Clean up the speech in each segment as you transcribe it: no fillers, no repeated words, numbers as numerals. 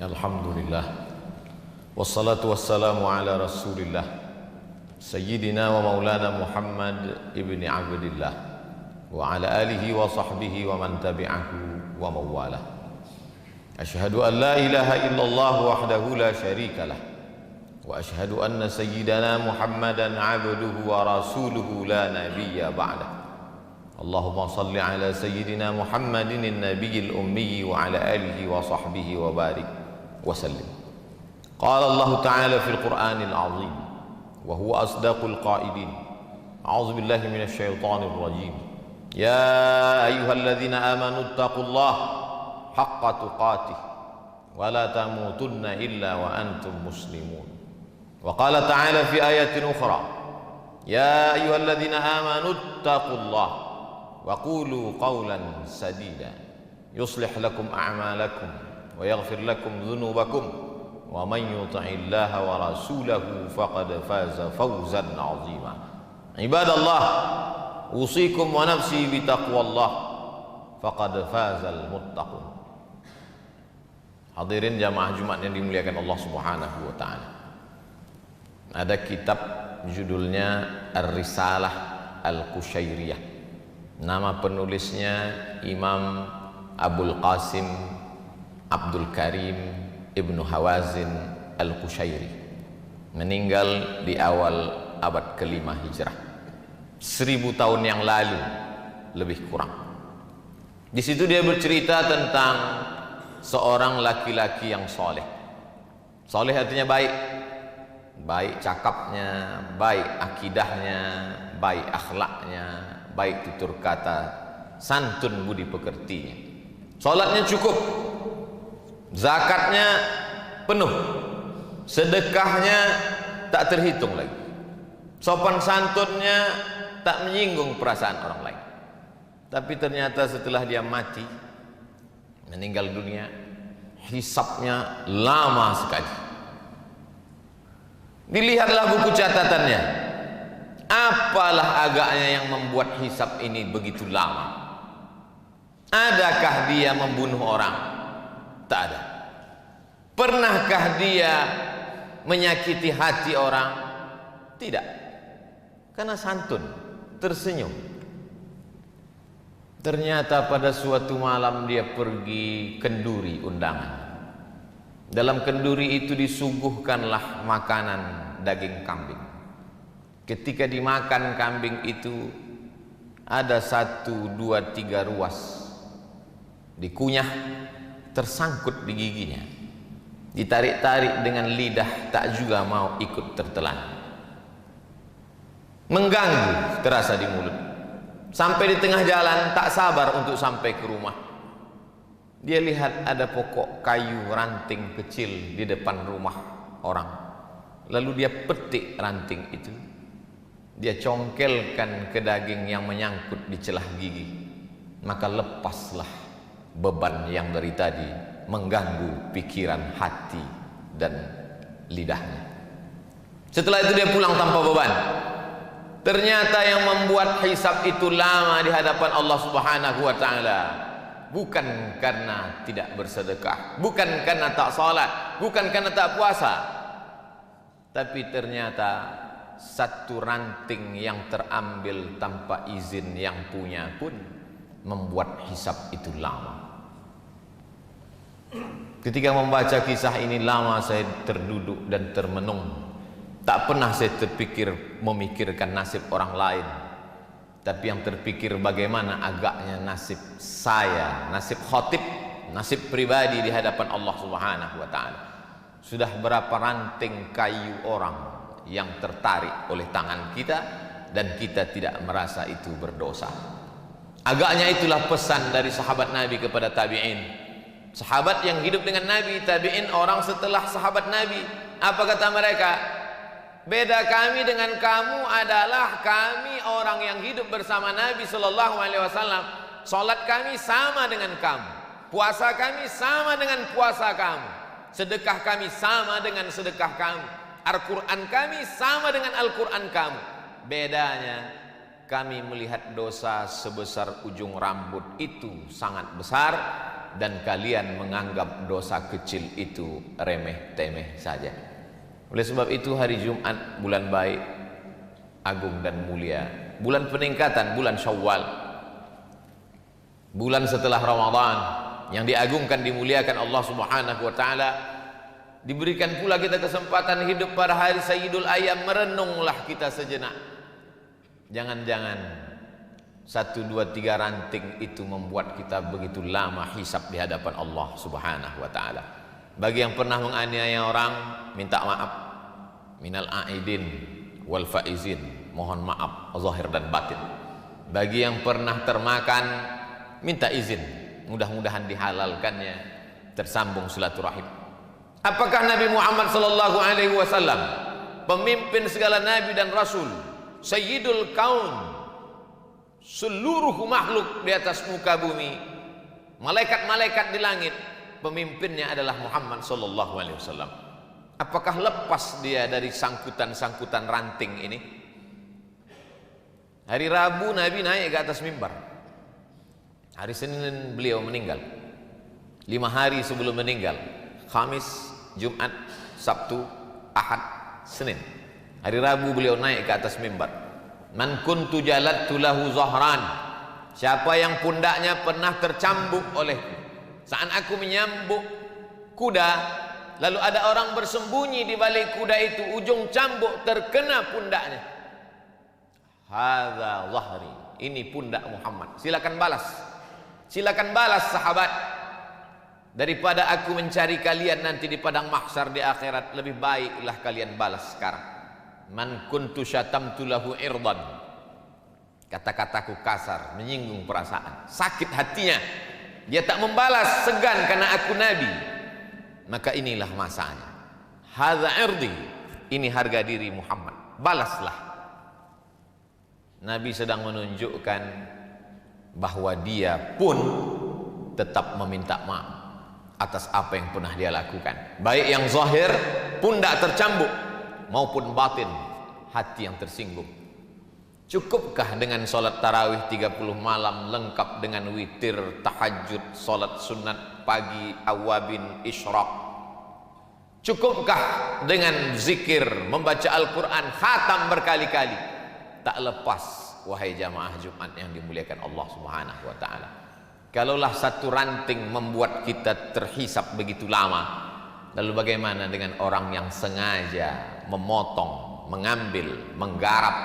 Alhamdulillah, wassalatu wassalamu ala rasulillah Sayyidina wa maulana Muhammad ibni Abdillah wa ala alihi wa sahbihi wa man tabi'ahu wa mawalah. Ashhadu an la ilaha illallah wahdahu la syarika lah, wa ashhadu anna sayyidana Muhammadan abduhu wa rasuluhu la nabiyya ba'dah. Allahumma salli ala sayyidina Muhammadin an-nabiyil ummi wa ala alihi wa sahbihi wa barik وسلم. قال الله تعالى في القرآن العظيم وهو أصدق القائلين: أعوذ بالله من الشيطان الرجيم يا أيها الذين آمنوا اتقوا الله حق تقاته ولا تموتن إلا وأنتم مسلمون. وقال تعالى في آية أخرى: يا أيها الذين آمنوا اتقوا الله وقولوا قولا سديدا يصلح لكم أعمالكم ويغفر لكم ذنوبكم ومن يطع الله ورسوله فقد فاز فوزا عظيما. عباد الله، أوصيكم ونفسي بتقوى الله فقد فاز المتقون. Hadirin jamaah Jumat yang dimuliakan Allah Subhanahu wa taala. Ada kitab judulnya Ar-Risalah Al-Qushairiyah. Nama penulisnya Imam Abul Qasim Abdul Karim Ibnu Hawazin Al-Qushairi, meninggal di awal abad kelima Hijrah, 1000 tahun yang lalu lebih kurang. Di situ dia bercerita tentang seorang laki-laki yang soleh. Soleh artinya baik, baik cakapnya, baik akidahnya, baik akhlaknya, baik tutur kata, santun budi pekertinya. Salatnya cukup, zakatnya penuh, sedekahnya tak terhitung lagi, sopan santunnya tak menyinggung perasaan orang lain. Tapi ternyata setelah dia mati, meninggal dunia, hisabnya lama sekali. Dilihatlah buku catatannya, apalah agaknya yang membuat hisab ini begitu lama? Adakah dia membunuh orang? Tak ada. Pernahkah dia menyakiti hati orang? Tidak. Karena santun, tersenyum. Ternyata pada suatu malam dia pergi kenduri undangan. Dalam kenduri itu disuguhkanlah makanan daging kambing. Ketika dimakan kambing itu, ada 1, 2, 3 ruas dikunyah, tersangkut di giginya, ditarik-tarik dengan lidah, tak juga mau ikut tertelan. Mengganggu terasa di mulut. Sampai di tengah jalan tak sabar untuk sampai ke rumah. Dia lihat ada pokok kayu ranting kecil di depan rumah orang. Lalu dia petik ranting itu, dia congkelkan ke daging yang menyangkut di celah gigi. Maka lepaslah beban yang dari tadi mengganggu pikiran, hati dan lidahnya. Setelah itu dia pulang tanpa beban. Ternyata yang membuat hisab itu lama di hadapan Allah Subhanahu wa taala bukan karena tidak bersedekah, bukan karena tak salat, bukan karena tak puasa, tapi ternyata satu ranting yang terambil tanpa izin yang punya pun membuat hisab itu lama. Ketika membaca kisah ini, lama saya terduduk dan termenung. Tak pernah saya terpikir memikirkan nasib orang lain, tapi yang terpikir bagaimana agaknya nasib saya, nasib khatib, nasib pribadi di hadapan Allah Subhanahu wa taala. Sudah berapa ranting kayu orang yang tertarik oleh tangan kita dan kita tidak merasa itu berdosa. Agaknya itulah pesan dari sahabat Nabi kepada tabi'in. Sahabat yang hidup dengan Nabi, tabi'in orang setelah sahabat Nabi. Apa kata mereka? Beda kami dengan kamu adalah kami orang yang hidup bersama Nabi Sallallahu Alaihi Wasallam. Salat kami sama dengan kamu, puasa kami sama dengan puasa kamu, sedekah kami sama dengan sedekah kamu, Al-Quran kami sama dengan Al-Quran kamu. Bedanya, kami melihat dosa sebesar ujung rambut itu sangat besar, dan kalian menganggap dosa kecil itu remeh-temeh saja. Oleh sebab itu hari Jumat bulan baik, agung dan mulia, bulan peningkatan, bulan Syawal, bulan setelah Ramadan yang diagungkan, dimuliakan Allah Subhanahu wa taala. Diberikan pula kita kesempatan hidup pada hari Sayyidul Ayyam. Merenunglah kita sejenak. Jangan-jangan 1, 2, 3 ranting itu membuat kita begitu lama hisab di hadapan Allah Subhanahu wa taala. Bagi yang pernah menganiaya orang, minta maaf. Minal aidin wal faizin, mohon maaf zahir dan batin. Bagi yang pernah termakan, minta izin, mudah-mudahan dihalalkannya, tersambung silaturahim. Apakah Nabi Muhammad sallallahu alaihi wasallam, pemimpin segala nabi dan rasul, sayyidul kaun, seluruh makhluk di atas muka bumi, malaikat-malaikat di langit, pemimpinnya adalah Muhammad sallallahu alaihi wasallam. Apakah lepas dia dari sangkutan-sangkutan ranting ini? Hari Rabu Nabi naik ke atas mimbar. Hari Senin beliau meninggal. 5 hari sebelum meninggal, Khamis, Jumat, Sabtu, Ahad, Senin. Hari Rabu beliau naik ke atas mimbar. Man kuntu jalattu lahu zahran, siapa yang pundaknya pernah tercambuk olehku. Saat aku menyambuk kuda, lalu ada orang bersembunyi di balik kuda itu, ujung cambuk terkena pundaknya. Hadza zahri, ini pundak Muhammad. Silakan balas. Silakan balas sahabat. Daripada aku mencari kalian nanti di padang mahsyar di akhirat, lebih baiklah kalian balas sekarang. Man kuntu syatamtu lahu irdan, kata-kataku kasar, menyinggung perasaan, sakit hatinya, dia tak membalas, segan karena aku nabi, maka inilah masanya. Hadza irdi, ini harga diri Muhammad, balaslah. Nabi sedang menunjukkan bahwa dia pun tetap meminta maaf atas apa yang pernah dia lakukan, baik yang zahir, pundak tercambuk, maupun batin, hati yang tersinggung. Cukupkah dengan solat tarawih 30 malam lengkap dengan witir, tahajud, solat sunat pagi, awabin, isyraq? Cukupkah dengan zikir, membaca Al-Quran, khatam berkali-kali? Tak lepas, wahai jamaah Jumat yang dimuliakan Allah Subhanahu wa ta'ala. Kalaulah satu ranting membuat kita terhisap begitu lama, lalu bagaimana dengan orang yang sengaja memotong, mengambil, menggarap,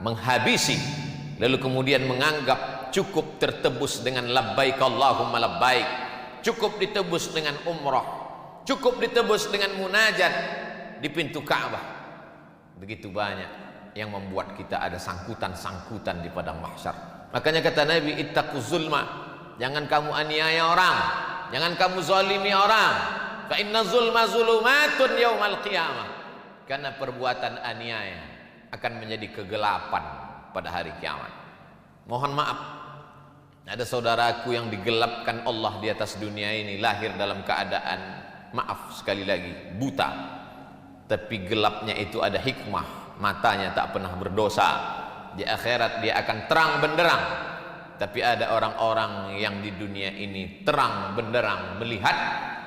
menghabisi, lalu kemudian menganggap cukup tertebus dengan labbaik Allahumma labbaik, cukup ditebus dengan umrah, cukup ditebus dengan munajat di pintu Ka'bah. Begitu banyak yang membuat kita ada sangkutan-sangkutan di padang mahsyar. Makanya kata Nabi, ittaquz zulma, jangan kamu aniaya orang, jangan kamu zalimi orang. Fa inna zulma zulumatun yaumal qiyamah, karena perbuatan aniaya akan menjadi kegelapan pada hari kiamat. Mohon maaf, ada saudaraku yang digelapkan Allah di atas dunia ini, lahir dalam keadaan, maaf sekali lagi, buta. Tapi gelapnya itu ada hikmah, matanya tak pernah berdosa. Di akhirat dia akan terang benderang. Tapi ada orang-orang yang di dunia ini terang benderang melihat,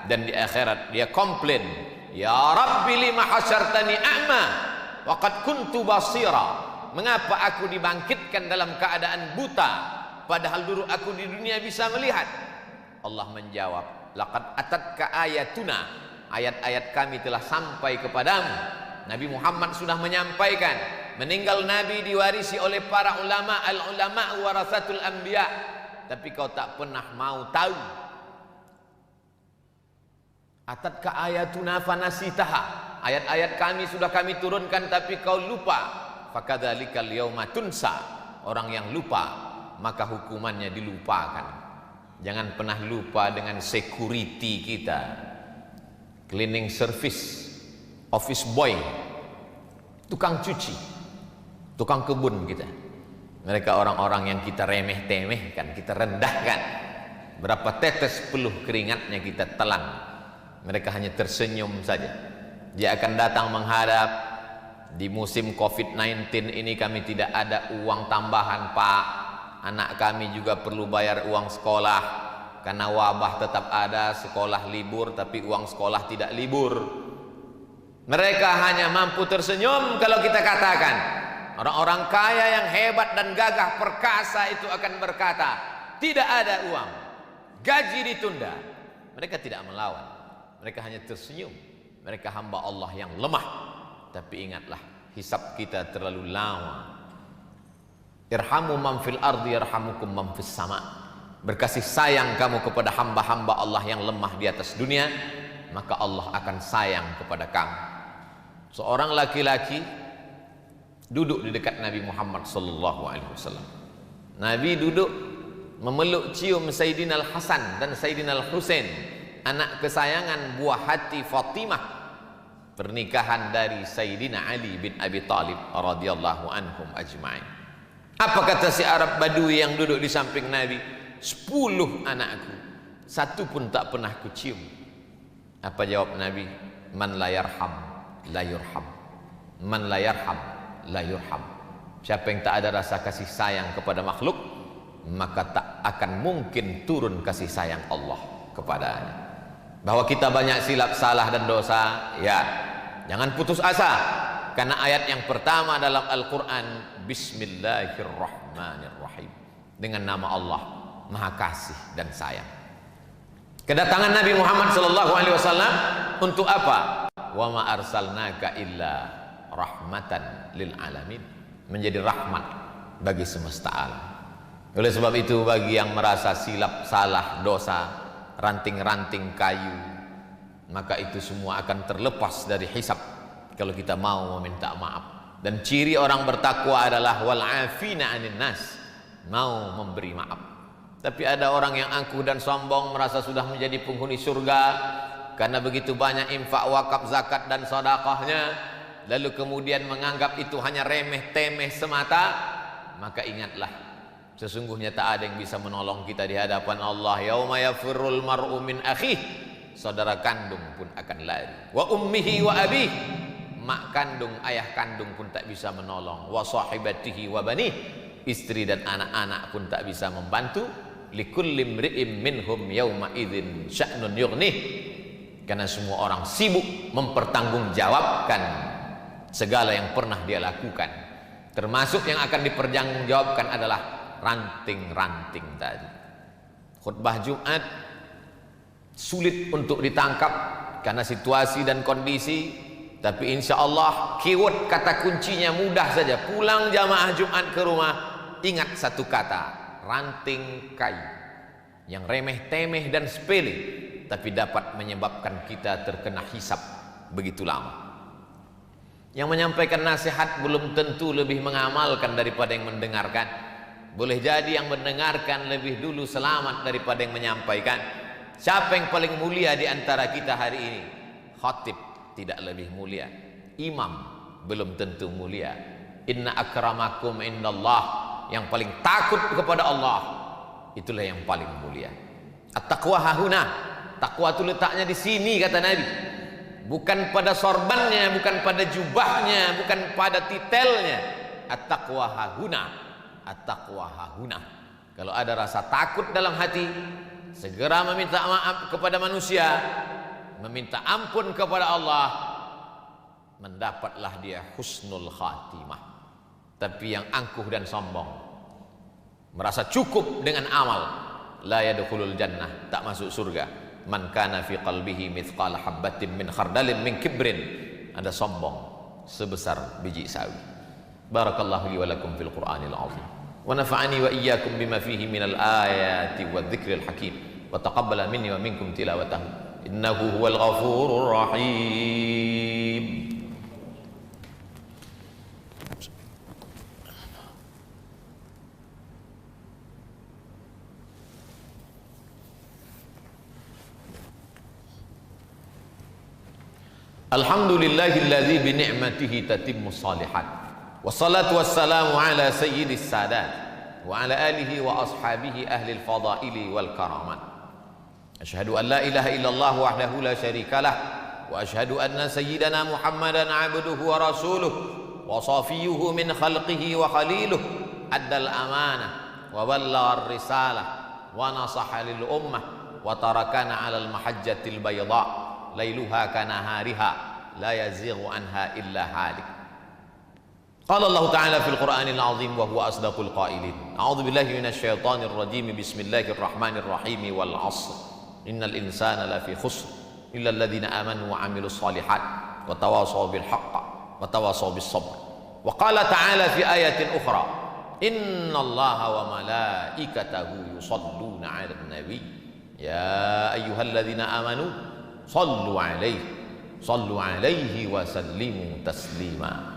dan di akhirat dia komplain, ya Rabbi lima hasyartani a'ma wa qad kuntu basira. Mengapa aku dibangkitkan dalam keadaan buta, padahal dulu aku di dunia bisa melihat? Allah menjawab, laqad atatka ayatuna, ayat-ayat kami telah sampai kepadamu. Nabi Muhammad sudah menyampaikan, meninggal Nabi diwarisi oleh para ulama, al-ulama warasatul anbiya, tapi kau tak pernah mau tahu. Atatka ayatuna fanasitaha, ayat-ayat kami sudah kami turunkan tapi kau lupa. Fakadzalikal yauma tunsa, orang yang lupa maka hukumannya dilupakan. Jangan pernah lupa dengan security kita, cleaning service, office boy, tukang cuci, tukang kebun kita. Mereka orang-orang yang kita remeh-temehkan, kita rendahkan. Berapa tetes peluh keringatnya kita telan, mereka hanya tersenyum saja. Dia akan datang menghadap, di musim COVID-19 ini kami tidak ada uang tambahan Pak, anak kami juga perlu bayar uang sekolah, karena wabah tetap ada, sekolah libur tapi uang sekolah tidak libur. Mereka hanya mampu tersenyum kalau kita katakan orang-orang kaya yang hebat dan gagah perkasa itu akan berkata, tidak ada uang, gaji ditunda. Mereka tidak melawan, mereka hanya tersenyum. Mereka hamba Allah yang lemah. Tapi ingatlah, hisab kita terlalu lama. Irhamu man fil ardi yarhamukum man fis sama. Berkasih sayang kamu kepada hamba-hamba Allah yang lemah di atas dunia, maka Allah akan sayang kepada kamu. Seorang laki-laki duduk di dekat Nabi Muhammad sallallahu alaihi wasallam. Nabi duduk memeluk cium Sayyidina Al-Hasan dan Sayyidina Al-Husain, anak kesayangan buah hati Fatimah, pernikahan dari Sayyidina Ali bin Abi Thalib radhiyallahu anhum ajma'in. Apa kata si Arab Badui yang duduk di samping Nabi? 10 anakku, satu pun tak pernah kucium. Apa jawab Nabi? Man la yarham la yurham, man la yarham la yurham. Siapa yang tak ada rasa kasih sayang kepada makhluk, maka tak akan mungkin turun kasih sayang Allah kepadanya. Bahwa kita banyak silap, salah dan dosa, ya, jangan putus asa, karena ayat yang pertama dalam Al-Quran, Bismillahirrahmanirrahim, dengan nama Allah Maha Kasih dan Sayang. Kedatangan Nabi Muhammad SAW untuk apa? Wa ma arsalnaka illa rahmatan lil alamin, menjadi rahmat bagi semesta alam. Oleh sebab itu, bagi yang merasa silap, salah, dosa, ranting-ranting kayu, maka itu semua akan terlepas dari hisab kalau kita mau meminta maaf. Dan ciri orang bertakwa adalah wal afina 'anil nas, mau memberi maaf. Tapi ada orang yang angkuh dan sombong, merasa sudah menjadi penghuni surga karena begitu banyak infak, wakaf, zakat dan sedekahnya, lalu kemudian menganggap itu hanya remeh-temeh semata. Maka ingatlah, sesungguhnya tak ada yang bisa menolong kita di hadapan Allah. Yauma yafirrul mar'u min akhih, saudara kandung pun akan lari. Wa ummihi wa abih, mak kandung, ayah kandung pun tak bisa menolong. Wa sahibatihi wa banih, istri dan anak-anak pun tak bisa membantu. Likulli imri'im minhum yauma idzin sya'nun yughnih, karena semua orang sibuk mempertanggungjawabkan segala yang pernah dia lakukan. Termasuk yang akan dipertanggungjawabkan adalah ranting-ranting tadi. Khutbah Jumat sulit untuk ditangkap karena situasi dan kondisi, tapi insya Allah keyword kata kuncinya mudah saja. Pulang jamaah Jumat ke rumah, ingat satu kata, ranting kayu yang remeh-temeh dan sepele, tapi dapat menyebabkan kita terkena hisab begitu lama. Yang menyampaikan nasihat belum tentu lebih mengamalkan daripada yang mendengarkan. Boleh jadi yang mendengarkan lebih dulu selamat daripada yang menyampaikan. Siapa yang paling mulia di antara kita hari ini? Khatib tidak lebih mulia, imam belum tentu mulia. Inna akramakum indallah, yang paling takut kepada Allah, itulah yang paling mulia. At-taqwa hahuna, takwa itu letaknya di sini kata Nabi, bukan pada sorbannya, bukan pada jubahnya, bukan pada titelnya. At-taqwa hahuna, at-taqwa hahuna. Kalau ada rasa takut dalam hati, segera meminta maaf kepada manusia, meminta ampun kepada Allah, mendapatlah dia husnul khatimah. Tapi yang angkuh dan sombong, merasa cukup dengan amal, la yadkhulul jannah, tak masuk surga. Man kana fi qalbihi mithqala habbatin min khardalin min kibrin, ada sombong sebesar biji sawi. Barakallahu li wa lakum fil Qur'anil azim, wa nafa'ani wa iyyakum bima fihi minal ayati wadh-dhikril hakim, wa taqabbala minni wa minkum tilawatahu, innahu huwal ghafurur rahim. Alhamdulillahilladzi bi ni'matihi tatimmus shalihat. Wassalatu wassalamu ala sayyidis sadat wa ala alihi wa ashabihi ahlil fadaili wal karamat. Asyhadu an la ilaha illallah wahdahu la syarikalah, wa asyhadu anna sayyidana Muhammadan abduhu wa rasuluh wa safiyuhu min khalqihi wa khaliluh, addal amanah wa ballaghar risalah wa nasaha lil ummah wa tarakana 'alal mahajjatil bayda lailuha kanahariha la yazighu anha illa halik. Qala Allah Ta'ala fil Qur'anil 'azim wa huwa asdaqul qailin. A'udzu billahi minasy syaithanir rajim. Bismillahirrahmanirrahim. Wal 'ashr. Innal insana lafi khusr illa alladziina amanu wa 'amilus shalihat wa tawasaw bil haqq wa tawasaw bis sabr. Wa qala ta'ala fi ayatin ukhra, innallaha wa malaikatahu yusalluna 'alan nabi ya ayyuhalladzina amanu sallu 'alaihi wa sallimu taslima.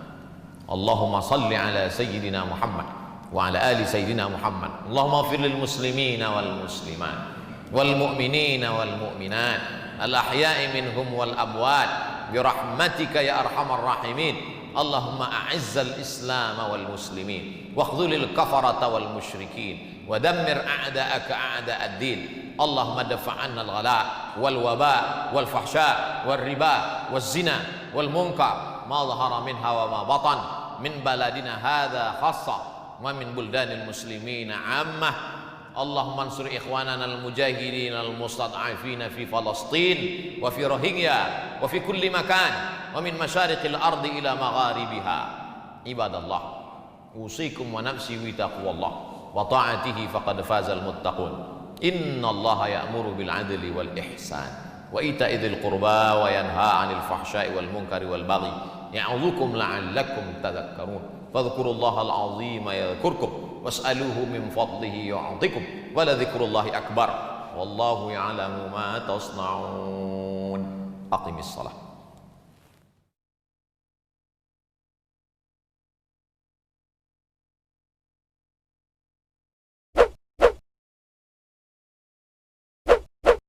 Allahumma salli ala sayyidina Muhammad wa ala ali sayyidina Muhammad. Allahumma ighfir lil muslimina wal muslimat wal mu'minina wal mu'minat al ahya'i minhum wal amwat bi rahmatika ya arhamar rahimin. Allahumma a'izzal islam wal muslimin wa khudhulil kafarata wal musyrikin wa dammir a'da'aka a'da'ad-din. Allahumma dafa'anna al-ghala wal waba wal fahsya wal riba wal zina wal munkar ma dhahara minha wa ma batan min baladina hadha khassa wa min buldanil muslimina 'ammah. Allahumma ansur ikhwanana al-mujahidin al-mustad'afina fi Falastin wa fi Rohingya wa fi kulli makan wa min masyariqil ardi ila magharibiha. Ibadallah, usikum wa nafsi bi taqwallah wa ta'atihi faqad fazal muttaqun. Innallaha ya'muru bil 'adli wal ihsan wa ita'i dzil qurba wa yanha 'anil fahsya'i wal munkari wal baghi ya'udzukum la'allakum tadhakkarun. Fadhkurullahal 'azima yadhkurkum was'aluhu min fadlihi yu'tikum wa la dzikrullahi akbar wallahu ya'lamu ma tasna'un. Aqimis shalah.